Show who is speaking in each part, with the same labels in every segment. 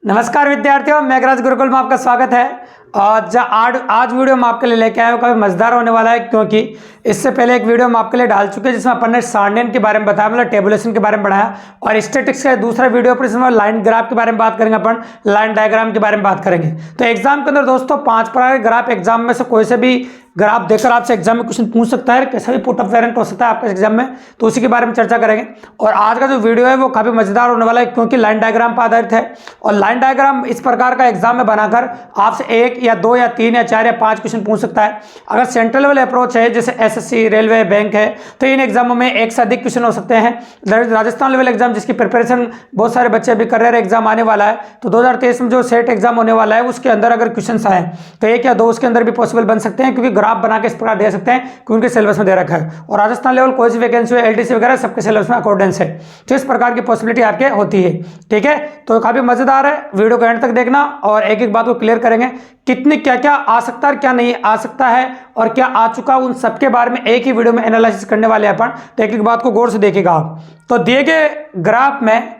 Speaker 1: नमस्कार विद्यार्थियों, मेघराज गुरुकुल में आपका स्वागत है। आज वीडियो में आपके लिए लेके आया हूँ, काफ़ी मजेदार होने वाला है क्योंकि इससे पहले एक वीडियो हम आपके लिए डाल चुके हैं जिसमें अपन ने सारणी के बारे में बताया, मतलब टेबुलेशन के बारे में पढ़ाया। और स्टैटिस्टिक्स का दूसरा वीडियो पर इसमें लाइन ग्राफ के बारे में बात करेंगे, अपन लाइन डायग्राम के बारे में बात करेंगे। तो एग्जाम के अंदर दोस्तों 5 प्रकार के ग्राफ एग्जाम में से कोई से भी ग्राफ देकर आपसे एग्जाम में क्वेश्चन पूछ सकता है, कैसा भी पुट अप वेरिएंट हो सकता है आपके एग्जाम में, तो उसी के बारे में चर्चा करेंगे। और आज का जो वीडियो है वो काफी मजेदार होने वाला है क्योंकि लाइन डायग्राम पर आधारित है। और लाइन डायग्राम इस प्रकार का एग्जाम में बनाकर आपसे 1 या 2 या 3 या 4 या 5 क्वेश्चन पूछ सकता है। अगर सेंट्रल लेवल अप्रोच है जैसे एसएससी, रेलवे, बैंक है, तो इन एग्जामों में 1 से अधिक क्वेश्चन हो सकते हैं। राजस्थान लेवल एग्जाम जिसकी प्रिपरेशन बहुत सारे बच्चे अभी कर रहे हैं, एग्जाम आने वाला है, तो 2023 में जो सेट एग्जाम होने वाला है उसके अंदर अगर क्वेश्चन आए तो 1 या 2 उसके अंदर भी पॉसिबल बन सकते हैं क्योंकि ग्राफ बना के इस प्रकार दे सकते हैं कि उनके सिलेबस में दे रखा है। और राजस्थान लेवल कोई सी वैकेंसी हो, एलटीसी वगैरह सबके सिलेबस में अकॉर्डेंस है, तो इस प्रकार की पॉसिबिलिटी आपके होती है। ठीक है, तो काफी मजेदार है, वीडियो को एंड तक देखना और एक एक बात को क्लियर करेंगे, कितने क्या क्या आ सकता है, क्या नहीं आ सकता है और क्या आ चुका, उन सबके बारे में एक ही वीडियो में एनालिसिस करने वाले हैं अपन। तो एक एक बात को गौर से देखिएगा आप। तो दिए गए ग्राफ में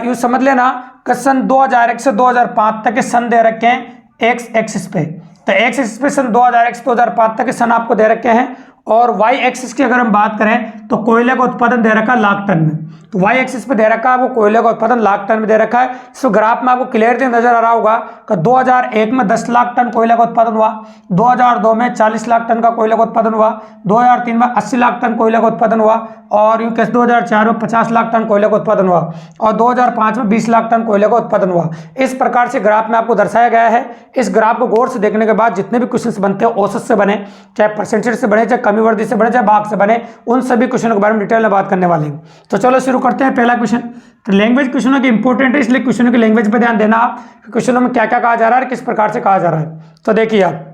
Speaker 1: यूं समझ लेना कि सन 2001 से 2005 तक के सन दे रखे हैं एक्स एक्सिस पे। तो एक्स एक्सिस पे सन 2001 से 2005 तक के सन आपको दे रखे हैं। और वाई एक्सिस की अगर हम बात करें तो कोयले का उत्पादन दे रखा है लाख टन में। तो वाई एक्सिस पे दे रखा है वो कोयले का उत्पादन लाख टन में दे रखा है। इस ग्राफ में आपको क्लियरली नजर आ रहा होगा कि 2001 में 10 लाख टन कोयले का उत्पादन हुआ, 2002 में 40 लाख टन का कोयले का उत्पादन हुआ, 2003 में 80 लाख टन कोयले का उत्पादन हुआ, और यूं कैसे 2004 में 50 लाख टन कोयले का उत्पादन हुआ, और 2005 में 20 लाख टन कोयले का उत्पादन हुआ। इस प्रकार से ग्राफ में आपको दर्शाया गया है। इस ग्राफ को गौर से देखने के बाद जितने भी क्वेश्चन बनते हैं, औसत से बने, चाहे परसेंटेज से बने, चाहे कमी वर्दी से बने, चाहे भाग से बने, उन सभी क्वेश्चनों के बारे में डिटेल में बात करने वाले हैं। तो चलो शुरू करते हैं। पहला क्वेश्चन, तो लैंग्वेज क्वेश्चनों की इंपॉर्टेंट है, इसलिए क्वेश्चनों की लैंग्वेज पर ध्यान देना आप, क्वेश्चनों में क्या क्या कहा जा रहा है, किस प्रकार से कहा जा रहा है। तो देखिए आप,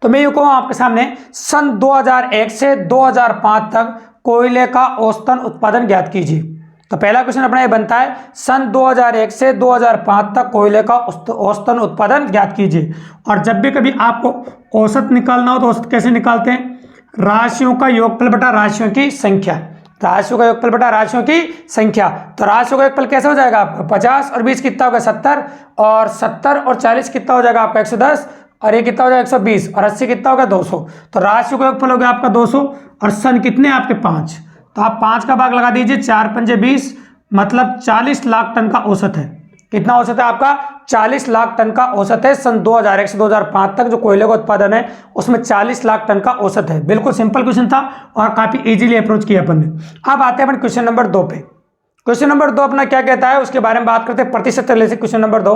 Speaker 1: तो मैं यूं कहूं आपके सामने सन 2001 से 2005 तक कोयले का औसतन उत्पादन ज्ञात कीजिए। तो पहला क्वेश्चन अपना ये बनता है, सन 2001 से 2005 तक कोयले का औसतन उत्पादन ज्ञात कीजिए। और जब भी कभी आपको औसत निकालना हो तो औसत कैसे निकालते हैं? राशियों का योगफल बटा राशियों की संख्या। राशियों का योगफल बटा राशियों की संख्या। तो राशियों का योगफल कैसे हो जाएगा आपका? 50 और 20 कितना होगा? 70, और 70 और 40 कितना हो जाएगा आपका? 110, और ये कितना हो जाएगा? 120, और 80 कितना होगा? 200। तो राशियों का योगफल हो गया आपका 200, और सन कितने आपके? 5। तो आप 5 का भाग लगा दीजिए, 4 पंजे 20, मतलब 40 लाख टन का औसत है। कितना औसत है आपका? 40 लाख टन का औसत है। सन 2001 से 2005 तक जो कोयले का उत्पादन है उसमें 40 लाख टन का औसत है। बिल्कुल सिंपल क्वेश्चन था और काफी इजीली अप्रोच किया अपन ने। अब आते हैं अपन क्वेश्चन नंबर 2 पे। क्वेश्चन नंबर 2 अपना क्या कहता है उसके बारे में बात करते हैं। प्रतिशत से क्वेश्चन नंबर 2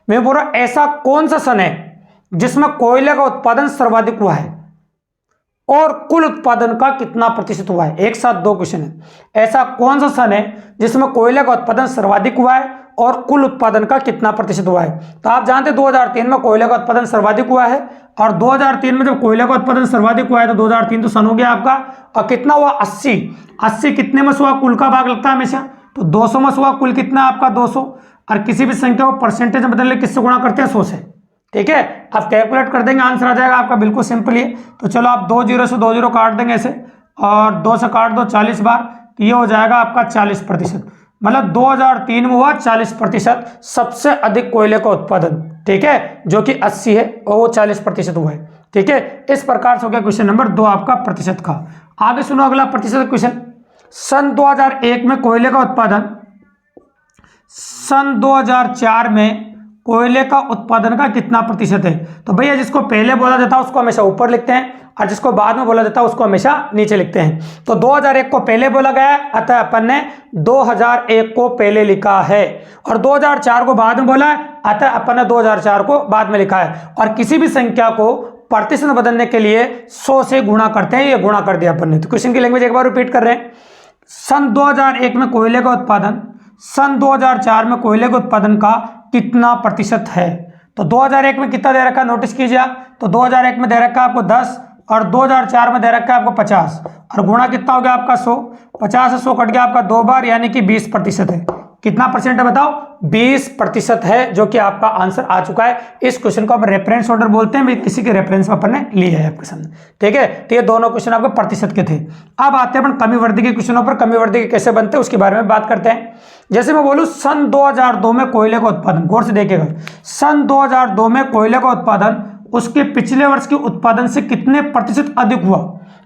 Speaker 1: मैं बोल रहा हूं, ऐसा कौन सा सन है जिसमें कोयले का उत्पादन सर्वाधिक हुआ है और कुल उत्पादन का कितना प्रतिशत हुआ है? एक साथ 2 क्वेश्चन है। ऐसा कौन सा सन है जिसमें कोयले का उत्पादन सर्वाधिक हुआ है और कुल उत्पादन का कितना प्रतिशत हुआ है? तो आप जानते हैं 2003 में कोयले का उत्पादन सर्वाधिक हुआ है, और 2003 में जब कोयले का उत्पादन सर्वाधिक हुआ है तो 2003 तो सन हो गया आपका, और कितना हुआ? 80। 80 कितने में हुआ? कुल का भाग लगता है हमेशा, तो 200 में हुआ। कुल कितना आपका? 200। और किसी भी संख्या को परसेंटेज में बदलने किससे गुणा करते हैं? 100 से। ठीक है, आप कैलकुलेट कर देंगे, आंसर आ जाएगा आपका, बिल्कुल सिंपल ही। तो चलो आप 2 0 से 2 0 काट देंगे ऐसे, और 2 से काट दो 40 बार, तो ये हो जाएगा आपका 40%। मतलब 2003 में हुआ 40%, सबसे अधिक कोयले का उत्पादन। ठीक है, जो कि 80 है और वो 40% हुआ है। ठीक है, इस प्रकार से हो गया क्वेश्चन नंबर 2 आपका प्रतिशत का। आगे सुनो अगला प्रतिशत क्वेश्चन। सन 2001 में कोयले का उत्पादन, सन 2004 में कोयले का उत्पादन का कितना प्रतिशत है? तो भैया जिसको पहले बोला जाता है उसको हमेशा ऊपर लिखते हैं, और जिसको बाद में बोला जाता है उसको हमेशा नीचे लिखते हैं। तो 2001 को पहले बोला गया है, अतः अपन ने 2001 को पहले लिखा है, और 2004 को बाद में बोला है, अतः अपन ने 2004 को बाद में लिखा है। और किसी भी संख्या को प्रतिशत में बदलने के लिए 100 से गुणा करते हैं, ये गुणा कर दिया अपन ने। तो क्वेश्चन की लैंग्वेज एक बार रिपीट कर रहे हैं। सन 2001 में कोयले का उत्पादन, सन 2004 में कोयले के उत्पादन का कितना प्रतिशत है? तो 2001 में कितना दे रखा है नोटिस कीजिए आप। तो 2001 में दे रखा है आपको 10, और 2004 में दे रखा है आपको 50, और गुणा कितना हो गया आपका? 100। 50 से 100 कट गया आपका 2 बार, यानी कि 20% है। कितना परसेंट है बताओ? 20% है, जो कि आपका आंसर आ चुका है। इस क्वेश्चन को हम रेफरेंस ऑर्डर बोलते हैं, किसी के रेफरेंस में अपन ने लिया है आपके सामने, ठीक है। तो ये दोनों क्वेश्चन आपके प्रतिशत के थे। अब आते हैं अपन कमी वृद्धि के क्वेश्चनों पर। कमी वृद्धि के कैसे बनते हैं उसके बारे में बात करते हैं। जैसे मैं बोलूं सन 2002 में कोयले का उत्पादन, गौर से देखिएगा, सन 2002 में कोयले का उत्पादन उसके पिछले वर्ष के उत्पादन से कितने प्रतिशत अधिक हुआ?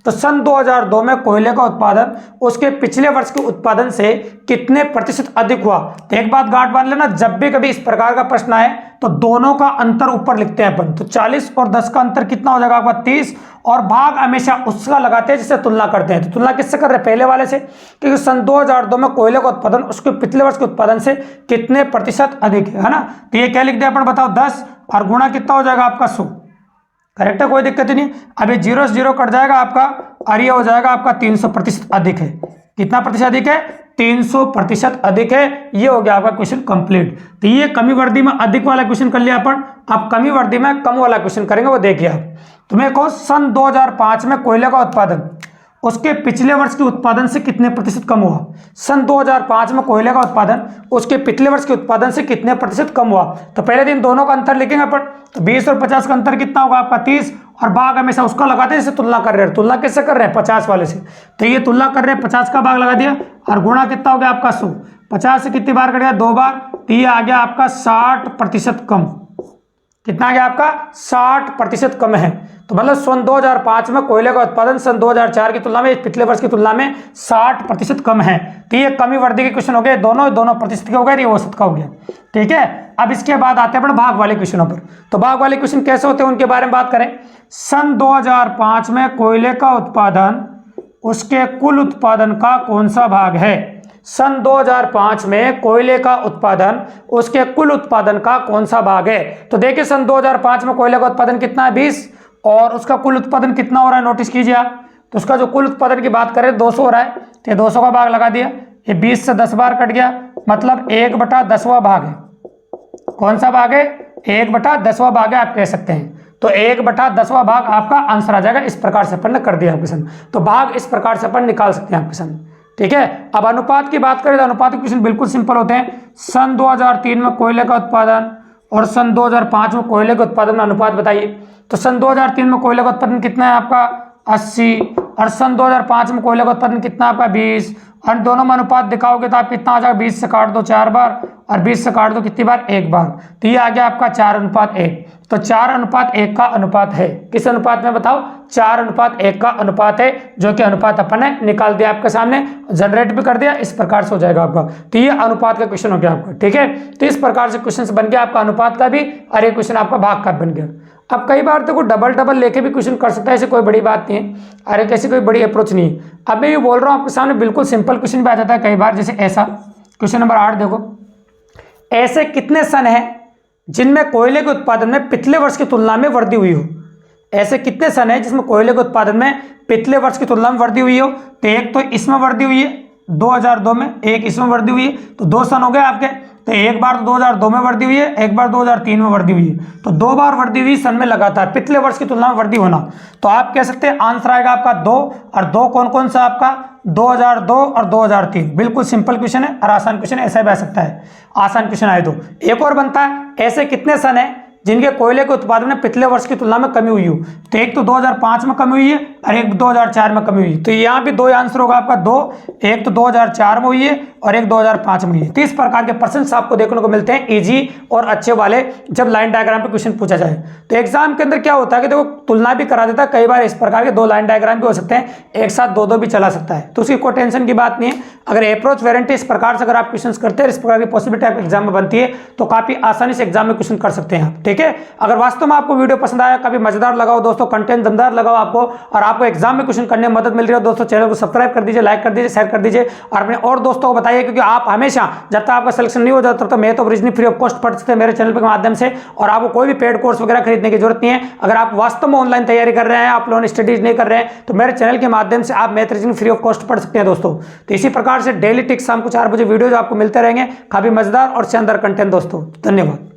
Speaker 1: तो सन 2002 में कोयले का उत्पादन उसके पिछले वर्ष के उत्पादन से कितने प्रतिशत अधिक हुआ? तो एक बात गांठ बांध लेना, जब भी कभी इस प्रकार का प्रश्न आए तो दोनों का अंतर ऊपर लिखते हैं अपन। तो 40 और 10 का अंतर कितना हो जाएगा आपका? 30, और भाग हमेशा उसका लगाते हैं जिससे तुलना करते हैं। तो तुलना किससे कर रहे हैं? पहले वाले से, क्योंकि सन 2002 में कोयले का उत्पादन उसके पिछले वर्ष के उत्पादन से कितने प्रतिशत अधिक है ना। तो ये क्या लिख दिया अपन, बताओ 10 और गुणा कितना हो जाएगा आपका 100। करेक्ट है, कोई दिक्कत ही नहीं। अभी 0 से 0 कट जाएगा आपका, और ये हो जाएगा आपका 300% अधिक है। कितना प्रतिशत अधिक है? 300% अधिक है। ये हो गया आपका क्वेश्चन कंप्लीट। तो ये कमी वृद्धि में अधिक वाला क्वेश्चन कर लिया अपन। अब कमी वृद्धि में कम वाला क्वेश्चन करेंगे, वो देखिए आप। तो मैं कहूँ सन 2005 में कोयले का उत्पादन उसके पिछले वर्ष के उत्पादन से कितने प्रतिशत कम हुआ? सन 2005 में कोयले का उत्पादन उसके पिछले वर्ष के उत्पादन से कितने प्रतिशत कम हुआ? तो पहले दिन दोनों का अंतर लिखेंगे अपन। तो 20 और 50 का अंतर कितना होगा आपका? 30, और भाग हमेशा उसका लगाते हैं जिससे तुलना कर रहे हैं। तुलना किससे कर रहे हैं? 50 वाले से। तो ये तुलना कर रहे हैं, 50 का भाग लगा दिया, और गुणा कितना हो गया आपका 100। 50 से कितनी बार कट गया? 2 बार। तो ये आ गया आपका 60% कम। कितना आ गया आपका? 60% कम है। तो मतलब सन 2005 में कोयले का उत्पादन सन 2004 की तुलना में, पिछले वर्ष की तुलना में 60% कम है। तो ये कमी वृद्धि के क्वेश्चन हो गए, दोनों प्रतिशत के हो गए, ये औसत का हो गया, ठीक है। अब इसके बाद आते हैं अपन भाग वाले क्वेश्चनों पर। तो भाग वाले क्वेश्चन कैसे होते हैं उनके बारे में बात करें। सन 2005 में कोयले का उत्पादन उसके कुल उत्पादन का कौन सा भाग है? सन 2005 में कोयले का उत्पादन उसके कुल उत्पादन का कौन सा भाग है? तो देखिए सन 2005 में कोयले का उत्पादन कितना है? 20, और उसका कुल उत्पादन कितना हो रहा है? नोटिस कीजिए आप। तो उसका जो कुल उत्पादन की बात करें 200 हो रहा है, तो ये 200 का भाग लगा दिया। ये 20 से 10 बार कट गया, मतलब 1/10वां भाग है। कौन सा भाग है? 1/10वां भाग है, आप कह सकते हैं। तो 1/10वां भाग आपका आंसर आ जाएगा। इस प्रकार से अपन ने कर दिया आपके सामने। तो भाग इस प्रकार से अपन निकाल सकते हैं आपके सामने, ठीक है। अब अनुपात की बात करें तो अनुपात के क्वेश्चन बिल्कुल सिंपल होते हैं। सन 2003 में कोयले का उत्पादन और सन 2005 में कोयले के उत्पादन में अनुपात बताइए। तो सन 2003 में कोयले का उत्पादन कितना है आपका? 80, और सन 2005 में कोयले का उत्पादन कितना आपका? 20, और दोनों में अनुपात दिखाओगे तो आप कितना आ जाएगा? 20 से काट दो 4 बार, और 20 से काट दो कितनी बार? 1 बार। तो ये आ गया आपका 4:1। तो 4:1 का अनुपात है। किस अनुपात में बताओ? 4:1 का अनुपात है, जो कि अनुपात अपन ने निकाल दिया आपके सामने, जनरेट भी कर दिया। इस प्रकार से हो जाएगा आपका। तो ये अनुपात का क्वेश्चन हो गया आपका, ठीक है। तो इस प्रकार से क्वेश्चन बन गया आपका अनुपात का भी, और ये क्वेश्चन आपका भाग का बन गया। अब कई बार तो डबल लेके भी क्वेश्चन कर सकता है, ऐसी कोई बड़ी बात नहीं है, अरे कैसी कोई बड़ी अप्रोच नहीं है। अब मैं ये बोल रहा हूँ आपके सामने, बिल्कुल सिंपल क्वेश्चन भी आ जाता है कई बार। जैसे ऐसा क्वेश्चन नंबर 8 देखो, ऐसे कितने सन हैं जिनमें कोयले के उत्पादन में पिछले वर्ष की तुलना में वृद्धि हुई हो? ऐसे कितने सन हैं जिसमें कोयले के उत्पादन में पिछले वर्ष की तुलना में वृद्धि हुई हो? तो एक तो इसमें वृद्धि हुई है 2002 में, एक इसमें वृद्धि हुई है, तो 2 सन हो गए आपके। तो एक बार तो 2002 में वृद्धि हुई है, एक बार 2003 में वृद्धि हुई है, तो 2 बार वृद्धि हुई सन में लगातार, पिछले वर्ष की तुलना में वृद्धि होना। तो आप कह सकते हैं आंसर आएगा आपका 2, और 2 कौन कौन सा आपका? 2002 और 2003। बिल्कुल सिंपल क्वेश्चन है और आसान क्वेश्चन ऐसा भी आ सकता है, आसान क्वेश्चन आए तो। एक और बनता है, ऐसे कितने सन है जिनके कोयले के उत्पादन में पिछले वर्ष की तुलना में कमी हुई हो? तो एक तो 2005 में कमी हुई है, और एक 2004 में कमी हुई है। तो यहाँ भी 2 आंसर होगा आपका, 2, एक तो 2004 में हुई है और एक 2005 में हुई है। तो इस प्रकार के प्रश्न आपको देखने को मिलते हैं इजी और अच्छे वाले, जब लाइन डायग्राम पे क्वेश्चन पूछा जाए। तो एग्जाम के अंदर क्या होता है कि देखो तुलना भी करा देता है, कई बार इस प्रकार के 2 लाइन डायग्राम भी हो सकते हैं, एक साथ 2 भी चला सकता है, तो उसकी कोई टेंशन की बात नहीं है। अगर अप्रोच वेरिएंटी इस प्रकार से अगर आप क्वेश्चन करते हैं, इस प्रकार की पॉसिबिलिटी आप एग्जाम में बनती है, तो काफी आसानी से एग्जाम में क्वेश्चन कर सकते हैं आप, ठीक है। अगर वास्तव में आपको वीडियो पसंद आया, काफी मजेदार लगाओ दोस्तों, कंटेंट दमदार लगाओ आपको, और आपको एग्जाम में क्वेश्चन करने में मदद मिल रही है दोस्तों, चैनल को सब्सक्राइब कर दीजिए, लाइक कर दीजिए, शेयर कर दीजिए, और अपने और दोस्तों को बताइए, क्योंकि आप हमेशा जब तक आपका सिलेक्शन नहीं हो जाता तब तक मैं तो ओरिजिनली फ्री ऑफ कॉस्ट पढ़ सकते हैं मेरे चैनल के माध्यम से, और आपको कोई भी पेड कोर्स वगैरह खरीदने की जरूरत नहीं है। अगर आप वास्तव में ऑनलाइन तैयारी कर रहे हैं, आप लोन स्टडीज नहीं कर रहे हैं, तो मेरे चैनल के माध्यम से आप math reasoning free of cost पढ़ सकते हैं दोस्तों। तो इसी प्रकार से डेली टिक्स शाम को 4 बजे वीडियोज आपको मिलते रहेंगे, काफी मजेदार और शानदार कंटेंट दोस्तों। धन्यवाद।